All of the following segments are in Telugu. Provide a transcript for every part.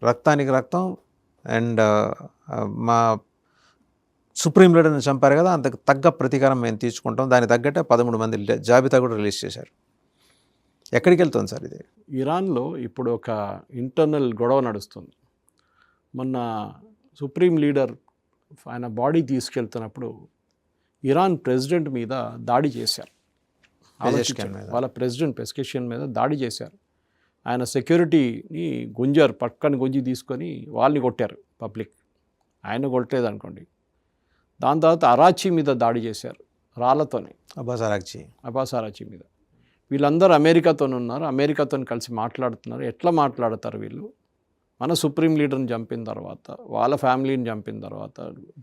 రక్తానికి రక్తం. అండ్ మా సుప్రీం లీడర్ని చంపారు కదా, అంతకు తగ్గ ప్రతీకారం మేము తీర్చుకుంటాం. దానికి తగ్గట్టే 13 మంది జాబితా కూడా రిలీజ్ చేశారు. ఎక్కడికి వెళ్తుంది సార్ ఇది? ఇరాన్లో ఇప్పుడు ఒక ఇంటర్నల్ గొడవ నడుస్తుంది. మొన్న సుప్రీం లీడర్ ఆయన బాడీ తీసుకెళ్తున్నప్పుడు ఇరాన్ ప్రెసిడెంట్ మీద దాడి చేశారు. వాళ్ళ ప్రెసిడెంట్ పెస్కెషియన్ మీద దాడి చేశారు. ఆయన సెక్యూరిటీని పక్కన గుంజి తీసుకొని వాళ్ళని కొట్టారు పబ్లిక్. ఆయన కొట్టలేదు అనుకోండి. దాని తర్వాత అరాచీ మీద దాడి చేశారు రాళ్లతోనే. అబ్బాస్ అరాచీ మీద. వీళ్ళందరూ అమెరికాతో ఉన్నారు, అమెరికాతో కలిసి మాట్లాడుతున్నారు. ఎట్లా మాట్లాడతారు వీళ్ళు? మన సుప్రీం లీడర్ని చంపిన తర్వాత, వాళ్ళ ఫ్యామిలీని చంపిన తర్వాత,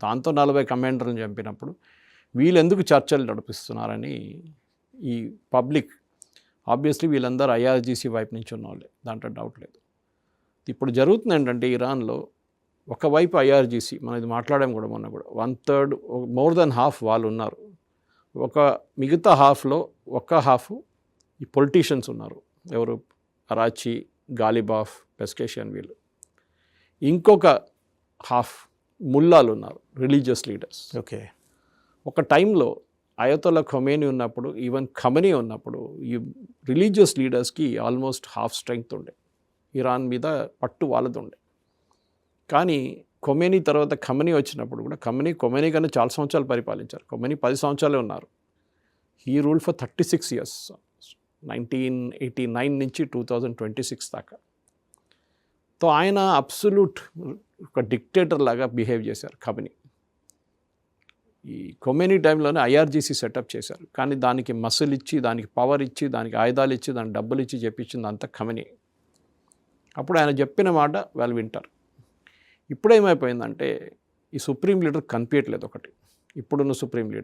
దాంతో 40 కమాండర్లను చంపినప్పుడు వీళ్ళు ఎందుకు చర్చలు నడిపిస్తున్నారని ఈ పబ్లిక్, ఆబ్వియస్లీ వీళ్ళందరూ ఐఆర్జీసీ వైపు నుంచి ఉన్న వాళ్ళే, దాంట్లో డౌట్ లేదు. ఇప్పుడు జరుగుతుంది ఏంటంటే ఇరాన్లో ఒకవైపు ఐఆర్జీసీ, మనం ఇది మాట్లాడాం కూడా మొన్న కూడా, 1/3 మోర్ దెన్ హాఫ్ వాళ్ళు ఉన్నారు. మిగతా హాఫ్లో హాఫ్ ఈ పొలిటీషియన్స్ ఉన్నారు. ఎవరు? అరాచీ, గాలిబాఫ్, పెస్కెషియన్ వీళ్ళు. ఇంకొక హాఫ్ ముల్లాలు ఉన్నారు, రిలీజియస్ లీడర్స్. ఓకే. ఒక టైంలో అయతొల్లా ఖొమేనీ ఉన్నప్పుడు, ఈవెన్ ఖమనీ ఉన్నప్పుడు ఈ రిలీజియస్ లీడర్స్కి ఆల్మోస్ట్ హాఫ్ స్ట్రెంగ్త్ ఉండే, ఇరాన్ మీద పట్టు వాళ్ళది ఉండే. కానీ ఖొమేనీ తర్వాత ఖమనీ వచ్చినప్పుడు కూడా ఖొమేనీ కన్నా చాలా సంవత్సరాలు పరిపాలించారు. ఖొమేనీ 10 సంవత్సరాలే ఉన్నారు. హీ రూల్ ఫర్ 36 years, 1989 నుంచి 2026 దాకా. తో ఆయన అబ్సల్యూట్ ఒక డిక్టేటర్ లాగా బిహేవ్ చేశారు ఖమనీ. ఈ ఖొమేనీ టైంలోనే ఐఆర్జీసీ సెటప్ చేశారు. కానీ దానికి మసిల్ ఇచ్చి, దానికి పవర్ ఇచ్చి, దానికి ఆయుధాలు ఇచ్చి, దానికి డబ్బులు ఇచ్చి చెప్పించింది అంతా ఖమనీ. అప్పుడు ఆయన చెప్పిన మాట వాళ్ళు వింటారు. ఇప్పుడు ఏమైపోయిందంటే ఈ సుప్రీం లీడర్ కనిపించట్లేదు. ఒకటి ఇప్పుడున్న సుప్రీం లీడర్